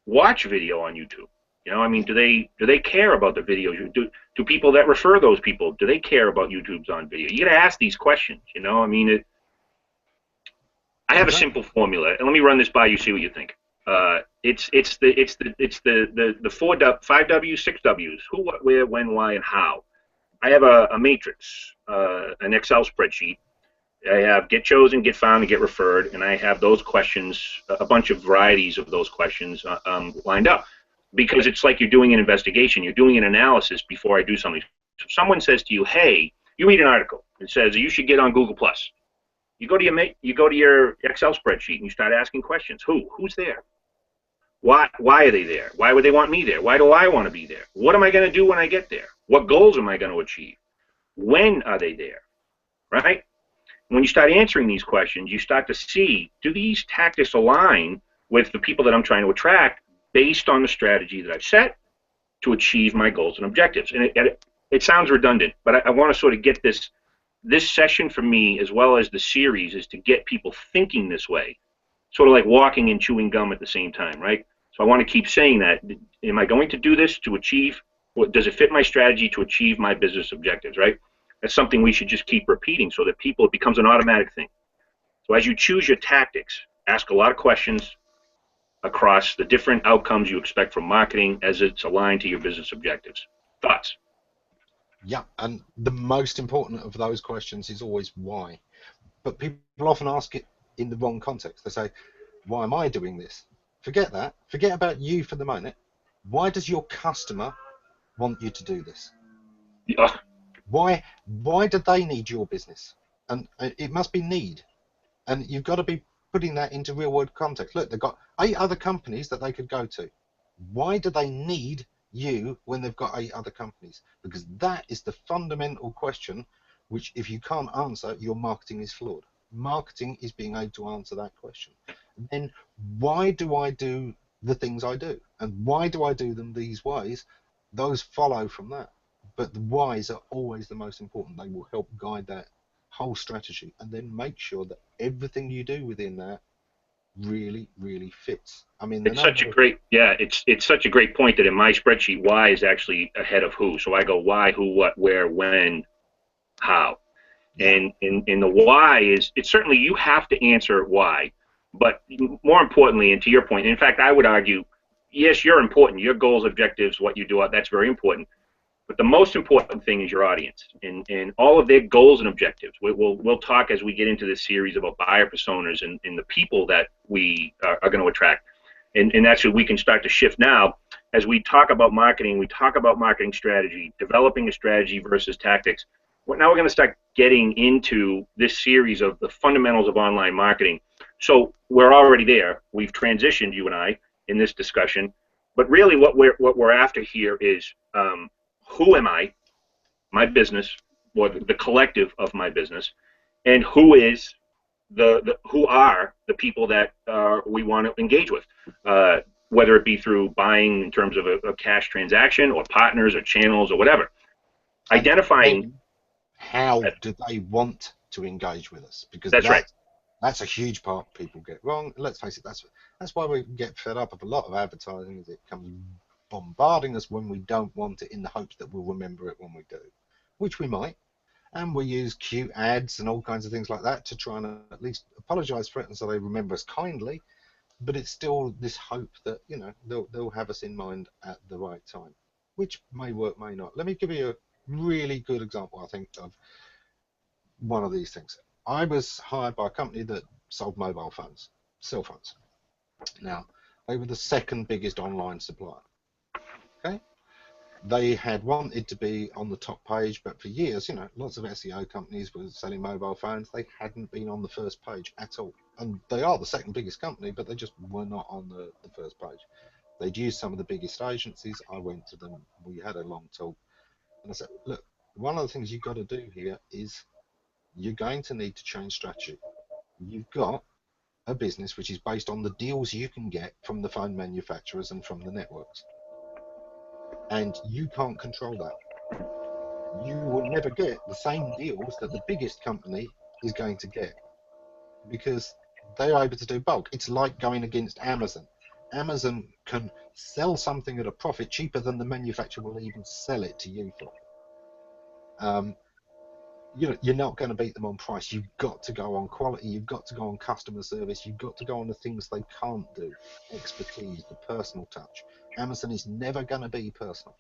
watch video on YouTube? You know, I mean, do they care about the videos? Do people that refer those people, do they care about YouTube's on video? You got to ask these questions. You know, I mean, I have a simple formula, and let me run this by you, see what you think. It's the 5 W's, 6 W's: who, what, where, when, why, and how. I have a matrix, an Excel spreadsheet. I have get chosen, get found, and get referred, and I have those questions, a bunch of varieties of those questions lined up, because it's like you're doing an investigation, you're doing an analysis before I do something. So if someone says to you, hey, you read an article, it says you should get on Google+. You go to your Excel spreadsheet and you start asking questions. Who's there? Why are they there? Why would they want me there? Why do I want to be there? What am I going to do when I get there? What goals am I going to achieve? When are they there? Right? When you start answering these questions, you start to see, do these tactics align with the people that I'm trying to attract based on the strategy that I've set to achieve my goals and objectives? And it sounds redundant, but I want to sort of get this session for me, as well as the series, is to get people thinking this way, sort of like walking and chewing gum at the same time, right? So I want to keep saying that. Am I going to do this to achieve, does it fit my strategy to achieve my business objectives, right? That's something we should just keep repeating so that it becomes an automatic thing. So as you choose your tactics, ask a lot of questions across the different outcomes you expect from marketing as it's aligned to your business objectives. Thoughts? Yeah, and the most important of those questions is always why. But people often ask it in the wrong context. They say, why am I doing this? Forget that. Forget about you for the moment. Why does your customer want you to do this? Yeah. Why do they need your business? And it must be need. And you've got to be putting that into real world context. Look, they've got 8 other companies that they could go to. Why do they need you when they've got 8 other companies? Because that is the fundamental question, which if you can't answer, your marketing is flawed. Marketing is being able to answer that question. And then why do I do the things I do? And why do I do them these ways? Those follow from that. But the whys are always the most important. They will help guide that whole strategy, and then make sure that everything you do within that really, really fits. I mean, it's such a great point that in my spreadsheet, why is actually ahead of who. So I go why, who, what, where, when, how. And the why is, it's certainly you have to answer why, but more importantly, and to your point, in fact, I would argue, yes, you're important. Your goals, objectives, what you do, that's very important. But the most important thing is your audience and all of their goals and objectives. We'll talk as we get into this series about buyer personas and the people that we are going to attract. And that's what we can start to shift now. As we talk about marketing, we talk about marketing strategy, developing a strategy versus tactics. now we're going to start getting into this series of the fundamentals of online marketing. So we're already there. We've transitioned, you and I, in this discussion. But really, what we're after here is who am I, my business, or the collective of my business, and who is who are the people that we want to engage with, whether it be through buying in terms of a cash transaction, or partners, or channels, or whatever. And Identifying how do they want to engage with us, because that's right. That's a huge part people get wrong. Let's face it, that's why we get fed up of a lot of advertising, is it comes bombarding us when we don't want it, in the hopes that we'll remember it when we do, which we might. And we use cute ads and all kinds of things like that to try and at least apologize for it, and so they remember us kindly. But it's still this hope that, you know, they'll have us in mind at the right time, which may work, may not. Let me give you a really good example, I think, of one of these things. I was hired by a company that sold mobile phones, cell phones. Now, they were the second biggest online supplier. Okay, they had wanted to be on the top page, but for years, you know, lots of SEO companies were selling mobile phones. They hadn't been on the first page at all. And they are the second biggest company, but they just were not on the first page. They'd used some of the biggest agencies. I went to them. We had a long talk. And I said, look, one of the things you've got to do here is you're going to need to change strategy. You've got a business which is based on the deals you can get from the phone manufacturers and from the networks. And you can't control that. You will never get the same deals that the biggest company is going to get, because they're able to do bulk. It's like going against Amazon. Amazon can sell something at a profit cheaper than the manufacturer will even sell it to you for. You know, you're not going to beat them on price. You've got to go on quality. You've got to go on customer service. You've got to go on the things they can't do. Expertise, the personal touch. Amazon is never going to be personal.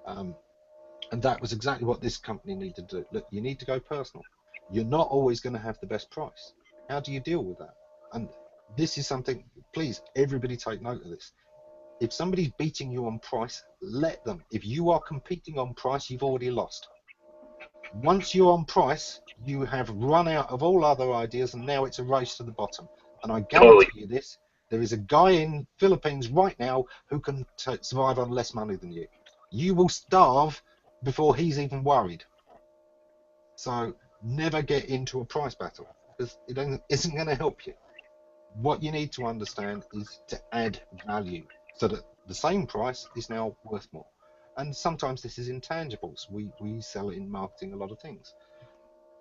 And that was exactly what this company needed to do. Look, you need to go personal. You're not always going to have the best price. How do you deal with that? And this is something, please, everybody take note of this. If somebody's beating you on price, let them. If you are competing on price, you've already lost. Once you're on price, you have run out of all other ideas, and now it's a race to the bottom. And I guarantee you this, there is a guy in Philippines right now who can survive on less money than you. You will starve before he's even worried. So never get into a price battle, because it isn't going to help you. What you need to understand is to add value, so that the same price is now worth more. And sometimes this is intangibles. We sell in marketing a lot of things.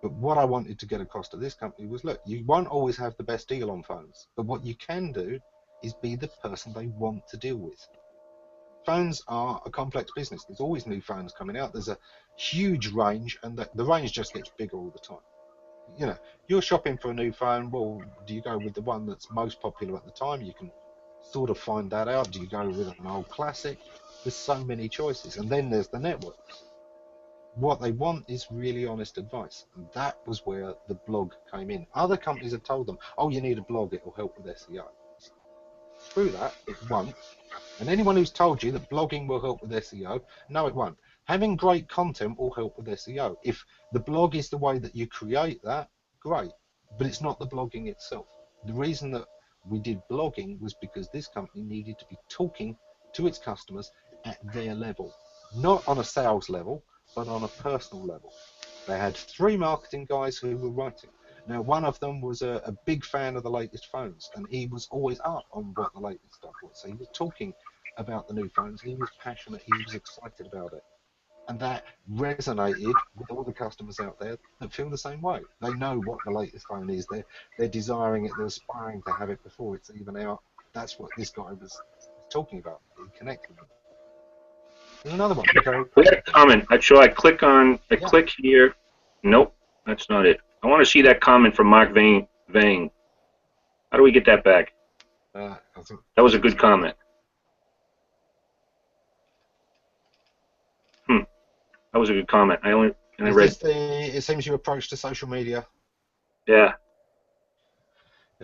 But what I wanted to get across to this company was, look, you won't always have the best deal on phones, but what you can do is be the person they want to deal with. Phones are a complex business. There's always new phones coming out. There's a huge range, and the range just gets bigger all the time. You know, you're shopping for a new phone. Well, do you go with the one that's most popular at the time? You can sort of find that out. Do you go with an old classic? There's so many choices. And then there's the networks. What they want is really honest advice. And that was where the blog came in. Other companies have told them, oh, you need a blog, it will help with SEO. Screw that, it won't. And anyone who's told you that blogging will help with SEO, no, it won't. Having great content will help with SEO. If the blog is the way that you create that, great. But it's not the blogging itself. The reason that we did blogging was because this company needed to be talking to its customers at their level. Not on a sales level, but on a personal level. They had 3 marketing guys who were writing. Now, one of them was a big fan of the latest phones, and he was always up on what the latest stuff was. So he was talking about the new phones. He was passionate. He was excited about it. And that resonated with all the customers out there that feel the same way. They know what the latest phone is. They're desiring it. They're aspiring to have it before it's even out. That's what this guy was talking about. He connected with them. There's another one. We got a comment. I click here. Nope, that's not it. I want to see that comment from Mark Vang. How do we get that back? I think that was a good comment. That was a good comment. I read. It seems your approach to social media. Yeah.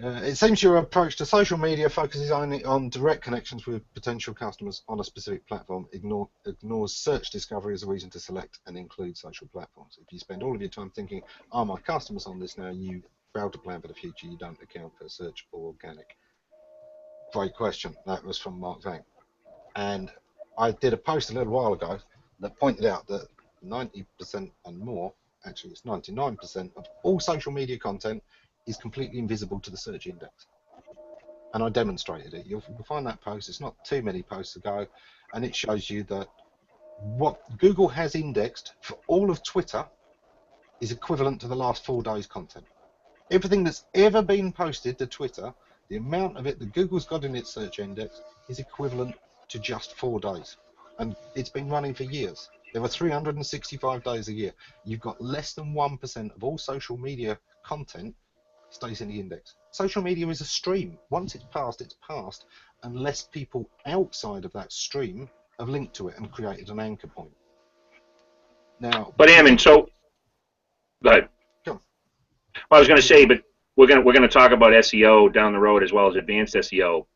It seems your approach to social media focuses only on direct connections with potential customers on a specific platform, ignores search discovery as a reason to select and include social platforms. If you spend all of your time thinking, are my customers on this now, you fail to plan for the future, you don't account for search or organic. Great question. That was from Mark Vang. And I did a post a little while ago that pointed out that 90% and more, actually it's 99% of all social media content is completely invisible to the search index. And I demonstrated it. You'll find that post, it's not too many posts ago, and it shows you that what Google has indexed for all of Twitter is equivalent to the last 4 days' content. Everything that's ever been posted to Twitter, the amount of it that Google's got in its search index is equivalent to just 4 days. And it's been running for years. There are 365 days a year. You've got less than 1% of all social media content stays in the index. Social media is a stream. Once it's passed, unless people outside of that stream have linked to it and created an anchor point. Now, but Ammon, so go ahead. Go. Well, I was going to say, but we're going to talk about SEO down the road as well as advanced SEO.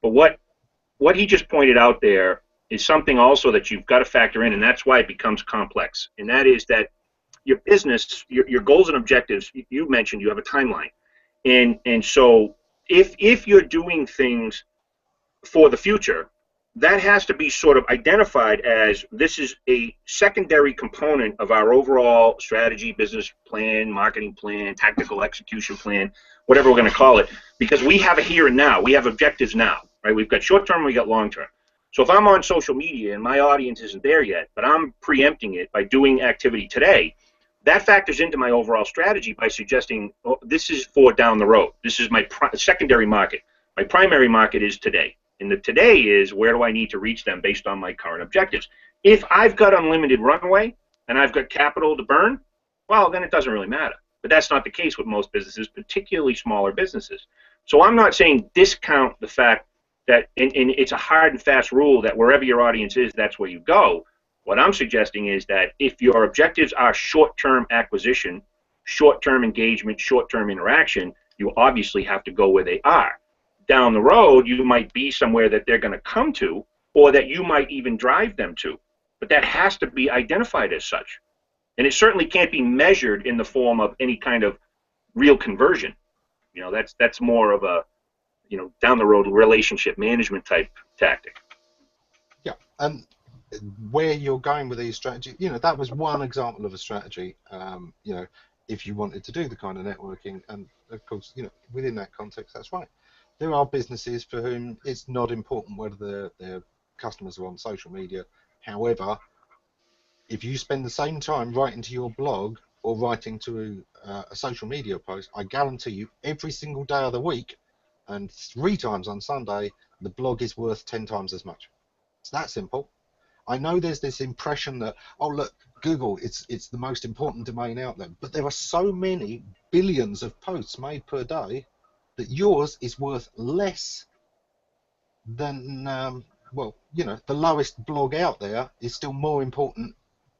But what he just pointed out there is something also that you've got to factor in, and that's why it becomes complex. And that is that your business, your goals and objectives, you mentioned you have a timeline. And so if you're doing things for the future, that has to be sort of identified as this is a secondary component of our overall strategy, business plan, marketing plan, tactical execution plan, whatever we're going to call it, because we have a here and now. We have objectives now, right? We've got short term, we got long term. So if I'm on social media and my audience isn't there yet, but I'm preempting it by doing activity today, that factors into my overall strategy by suggesting, oh, this is for down the road. This is my secondary market. My primary market is today. And the today is where do I need to reach them based on my current objectives. If I've got unlimited runway and I've got capital to burn, well, then it doesn't really matter. But that's not the case with most businesses, particularly smaller businesses. So I'm not saying discount the fact that, and it's a hard and fast rule that wherever your audience is, that's where you go. What I'm suggesting is that if your objectives are short-term acquisition, short-term engagement, short-term interaction, you obviously have to go where they are. Down the road, you might be somewhere that they're going to come to, or that you might even drive them to. But that has to be identified as such. And it certainly can't be measured in the form of any kind of real conversion. You know, that's more of a, you know, down the road relationship management type tactic. Yeah, and where you're going with these strategies, you know, that was one example of a strategy. You know, if you wanted to do the kind of networking, and of course, you know, within that context, that's right. There are businesses for whom it's not important whether their customers are on social media. However, if you spend the same time writing to your blog or writing to a social media post, I guarantee you every single day of the week and 3 times on Sunday, the blog is worth 10 times as much. It's that simple. I know there's this impression that, oh look, Google, it's the most important domain out there, but there are so many billions of posts made per day that yours is worth less than, well, you know, the lowest blog out there is still more important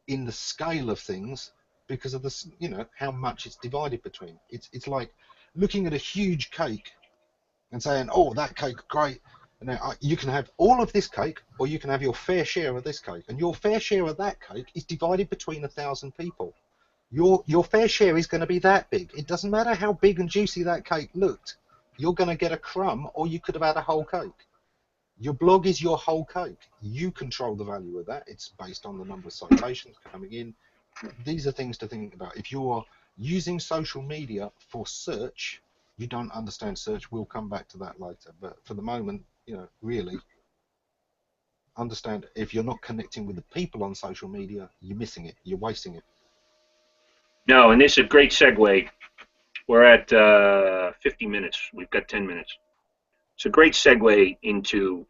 in the scale of things because of this, you know, how much it's divided between. It's like looking at a huge cake and saying, oh, that cake, great. Now, you can have all of this cake, or you can have your fair share of this cake. And your fair share of that cake is divided between 1,000 people. Your fair share is going to be that big. It doesn't matter how big and juicy that cake looked. You're going to get a crumb, or you could have had a whole cake. Your blog is your whole cake. You control the value of that. It's based on the number of citations coming in. These are things to think about. If you're using social media for search, you don't understand search. We'll come back to that later. But for the moment, you know, really understand if you're not connecting with the people on social media, you're missing it. You're wasting it. No, and this is a great segue. We're at 50 minutes. We've got 10 minutes. It's a great segue into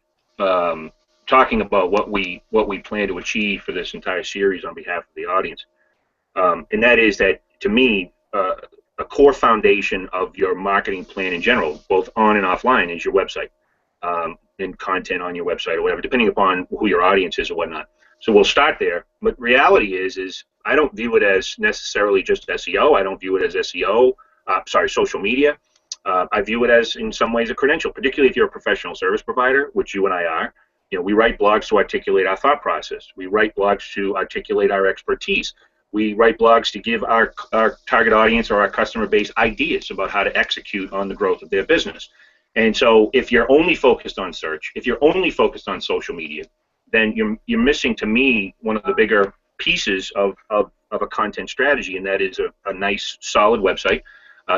talking about what we plan to achieve for this entire series on behalf of the audience. And that is that, to me, a core foundation of your marketing plan in general, both on and offline, is your website and content on your website or whatever, depending upon who your audience is or whatnot. So we'll start there. But reality is I don't view it as necessarily just SEO. I don't view it as SEO, social media. I view it as, in some ways, a credential, particularly if you're a professional service provider, which you and I are. We write blogs to articulate our thought process. We write blogs to articulate our expertise. We write blogs to give our target audience or our customer base ideas about how to execute on the growth of their business. And so if you're only focused on search, if you're only focused on social media, then you're missing, to me, one of the bigger pieces of a content strategy, and that is a nice, solid website.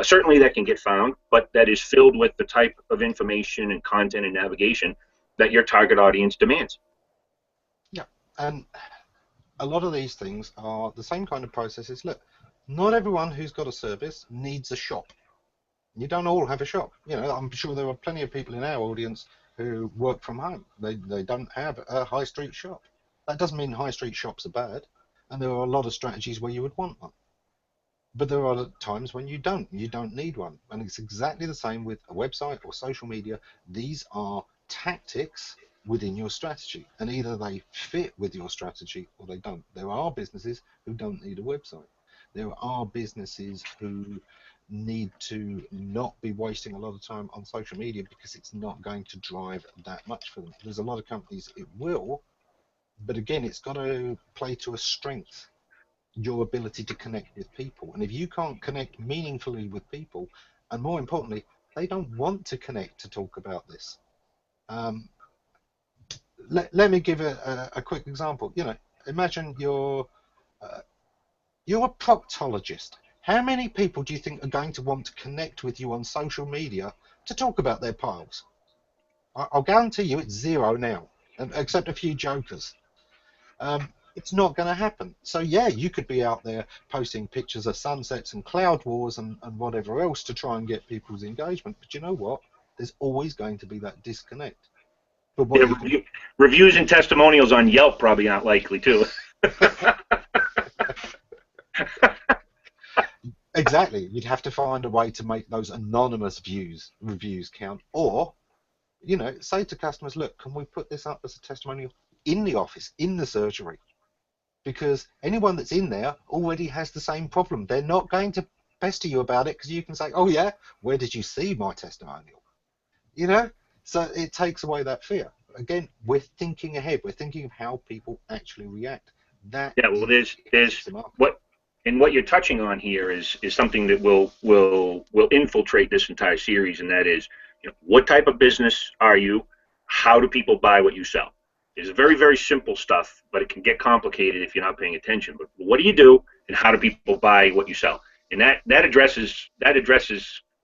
Certainly that can get found, but that is filled with the type of information and content and navigation that your target audience demands. Yeah, and a lot of these things are the same kind of processes. Look, not everyone who's got a service needs a shop. You don't all have a shop. I'm sure there are plenty of people in our audience who work from home. They don't have a high street shop. That doesn't mean high street shops are bad, and there are a lot of strategies where you would want one. But there are times when you don't need one. And it's exactly the same with a website or social media. These are tactics within your strategy, and either they fit with your strategy or they don't. There are businesses who don't need a website. There are businesses who need to not be wasting a lot of time on social media because it's not going to drive that much for them. There's a lot of companies it will, but again, it's got to play to a strength, your ability to connect with people. And if you can't connect meaningfully with people, and more importantly, they don't want to connect to talk about this. Let me give a quick example. Imagine you're a proctologist. How many people do you think are going to want to connect with you on social media to talk about their piles? I'll guarantee you it's zero now, except a few jokers. It's not going to happen. So yeah, you could be out there posting pictures of sunsets and cloud wars and whatever else to try and get people's engagement. But you know what? There's always going to be that disconnect. But what reviews and testimonials on Yelp probably not likely too. Exactly. You'd have to find a way to make those anonymous reviews count, or say to customers, look, can we put this up as a testimonial in the office, in the surgery? Because anyone that's in there already has the same problem. They're not going to pester you about it because you can say, oh yeah, where did you see my testimonial? So it takes away that fear. Again, we're thinking ahead. We're thinking of how people actually react. There's what you're touching on here is something that will infiltrate this entire series, and that is, what type of business are you? How do people buy what you sell? It's very, very simple stuff, but it can get complicated if you're not paying attention. But what do you do, and how do people buy what you sell? And that addresses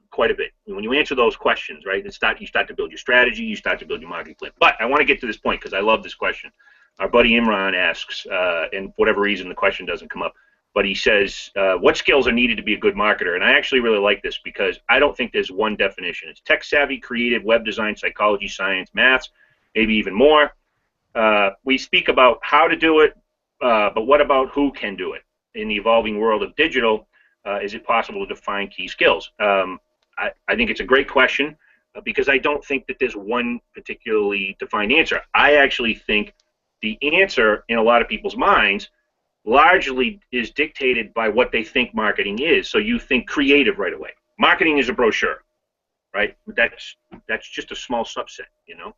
quite a bit. When you answer those questions, right, you start to build your strategy, you start to build your marketing plan. But I want to get to this point because I love this question. Our buddy Imran asks, and for whatever reason the question doesn't come up, but he says, what skills are needed to be a good marketer? And I actually really like this because I don't think there's one definition. It's tech savvy, creative, web design, psychology, science, maths, maybe even more. We speak about how to do it, but what about who can do it? In the evolving world of digital, is it possible to define key skills? I think it's a great question because I don't think that there's one particularly defined answer. I actually think the answer in a lot of people's minds largely is dictated by what they think marketing is. So you think creative right away. Marketing is a brochure, right? But that's just a small subset, Yeah.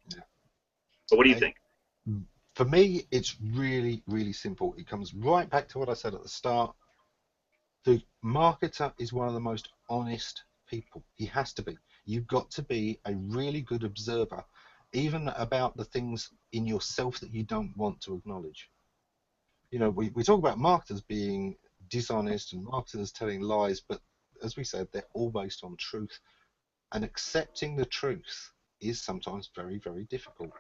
But what do you think? For me, it's really, really simple. It comes right back to what I said at the start. The marketer is one of the most honest people. He has to be. You've got to be a really good observer, even about the things in yourself that you don't want to acknowledge. We talk about marketers being dishonest and marketers telling lies, but as we said, they're all based on truth. And accepting the truth is sometimes very, very difficult.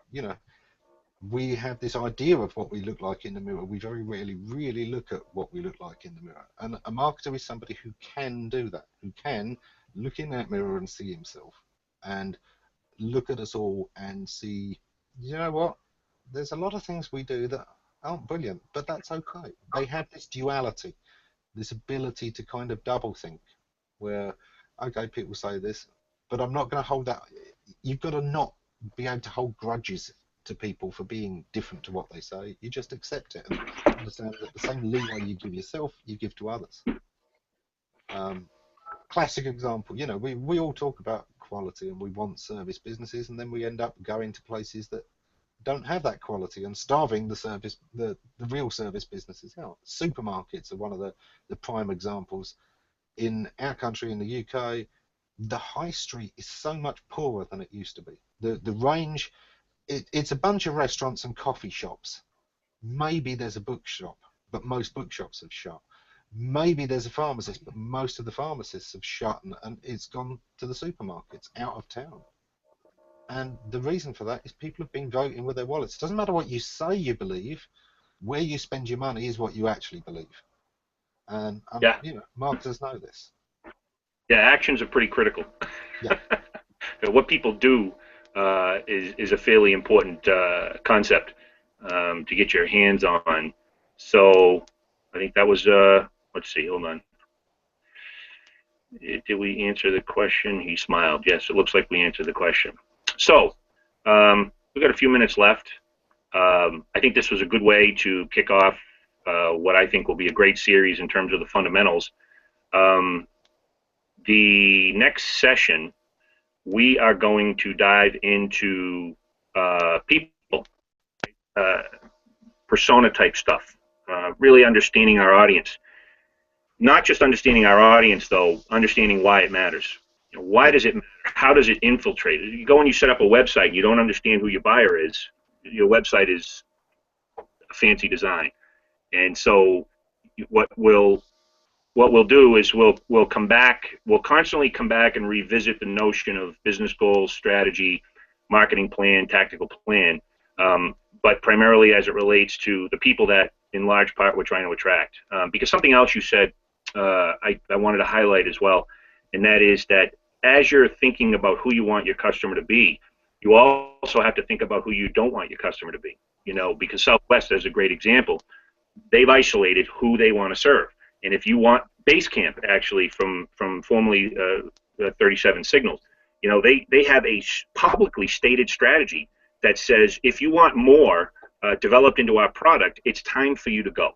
We have this idea of what we look like in the mirror. We very rarely really look at what we look like in the mirror. And a marketer is somebody who can do that, who can look in that mirror and see himself and look at us all and see, you know what, there's a lot of things we do that aren't brilliant, but that's okay. They have this duality, this ability to kind of double think where, okay, people say this, but I'm not going to hold that. You've got to not be able to hold grudges to people for being different to what they say. You just accept it and understand that the same leeway you give yourself, you give to others. classic example, you know, we all talk about quality and we want service businesses, and then we end up going to places that don't have that quality and starving the real service businesses out. Supermarkets are one of the prime examples. In our country, in the UK, the high street is so much poorer than it used to be. The range, it's a bunch of restaurants and coffee shops. Maybe there's a bookshop, but most bookshops have shut. Maybe there's a pharmacist, but most of the pharmacists have shut, and it's gone to the supermarkets out of town. And the reason for that is people have been voting with their wallets. It doesn't matter what you say you believe, where you spend your money is what you actually believe. And Yeah. you know, marketers know this. Yeah, actions are pretty critical. Yeah. What people do is a fairly important concept to get your hands on. So I think that was, let's see, hold on. Did we answer the question? He smiled. Yes, it looks like we answered the question. So we've got a few minutes left. I think this was a good way to kick off what I think will be a great series in terms of the fundamentals. The next session, we are going to dive into people, persona type stuff, really understanding our audience. Not just understanding our audience, though, understanding why it matters. You know, why does it matter? How does it infiltrate? You go and you set up a website, you don't understand who your buyer is. Your website is a fancy design. And so what we'll do is we'll come back, we'll constantly come back and revisit the notion of business goals, strategy, marketing plan, tactical plan, but primarily as it relates to the people that in large part we're trying to attract. Because something else you said I wanted to highlight as well, and that is that as you're thinking about who you want your customer to be, you also have to think about who you don't want your customer to be. You know, because Southwest is a great example. They've isolated who they want to serve. And if you want Basecamp, actually, from formerly 37 Signals, you know, they have a publicly stated strategy that says if you want more developed into our product, it's time for you to go.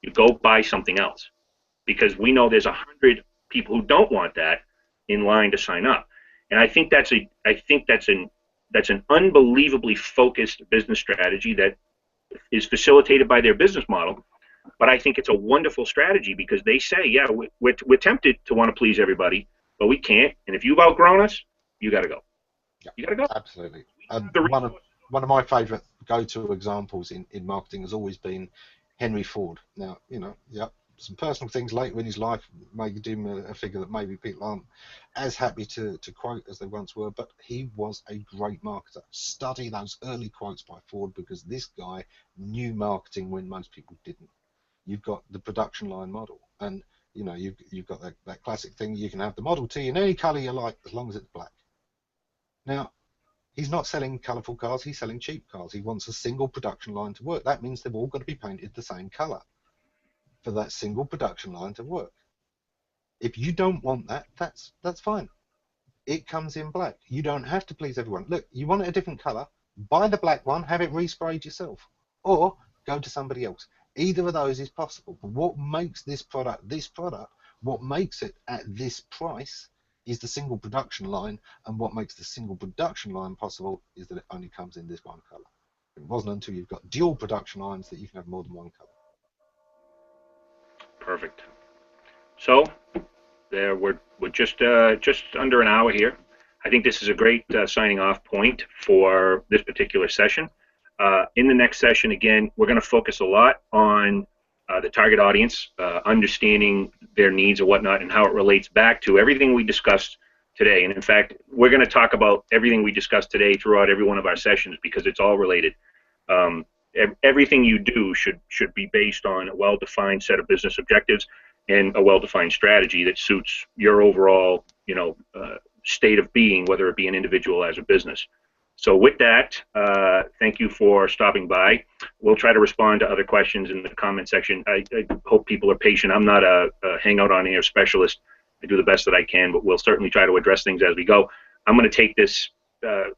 You go buy something else, because we know there's 100 people who don't want that in line to sign up. And I think that's an unbelievably focused business strategy that is facilitated by their business model. But I think it's a wonderful strategy because they say, yeah, we're tempted to want to please everybody, but we can't. And if you've outgrown us, you got to go. Yeah, you got to go. Absolutely. One of my favourite go-to examples in marketing has always been Henry Ford. Now, you know, yeah, some personal things later in his life made him a figure that maybe people aren't as happy to quote as they once were, but he was a great marketer. Study those early quotes by Ford, because this guy knew marketing when most people didn't. You've got the production line model, and you know you've got that classic thing. You can have the Model T in any colour you like as long as it's black. Now, he's not selling colourful cars, he's selling cheap cars. He wants a single production line to work. That means they've all got to be painted the same colour for that single production line to work. If you don't want that, that's fine. It comes in black. You don't have to please everyone. Look, you want it a different colour, buy the black one, have it resprayed yourself, or go to somebody else. Either of those is possible. But what makes this product, what makes it at this price is the single production line, and what makes the single production line possible is that it only comes in this one colour. It wasn't until you've got dual production lines that you can have more than one colour. Perfect. So there we're just under an hour here. I think this is a great signing off point for this particular session. In the next session, again, we're going to focus a lot on the target audience, understanding their needs and whatnot, and how it relates back to everything we discussed today. And in fact, we're going to talk about everything we discussed today throughout every one of our sessions, because it's all related. Everything you do should be based on a well-defined set of business objectives and a well-defined strategy that suits your overall, state of being, whether it be an individual as a business. So with that, thank you for stopping by. We'll try to respond to other questions in the comment section. I hope people are patient. I'm not a hangout on air specialist. I do the best that I can, but we'll certainly try to address things as we go. I'm going to take this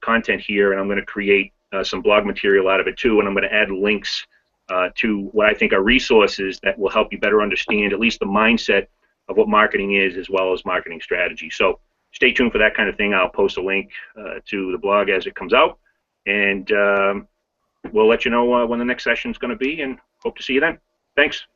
content here, and I'm going to create some blog material out of it too, and I'm going to add links to what I think are resources that will help you better understand at least the mindset of what marketing is as well as marketing strategy. So stay tuned for that kind of thing. I'll post a link to the blog as it comes out, and we'll let you know when the next session is going to be, and hope to see you then. Thanks.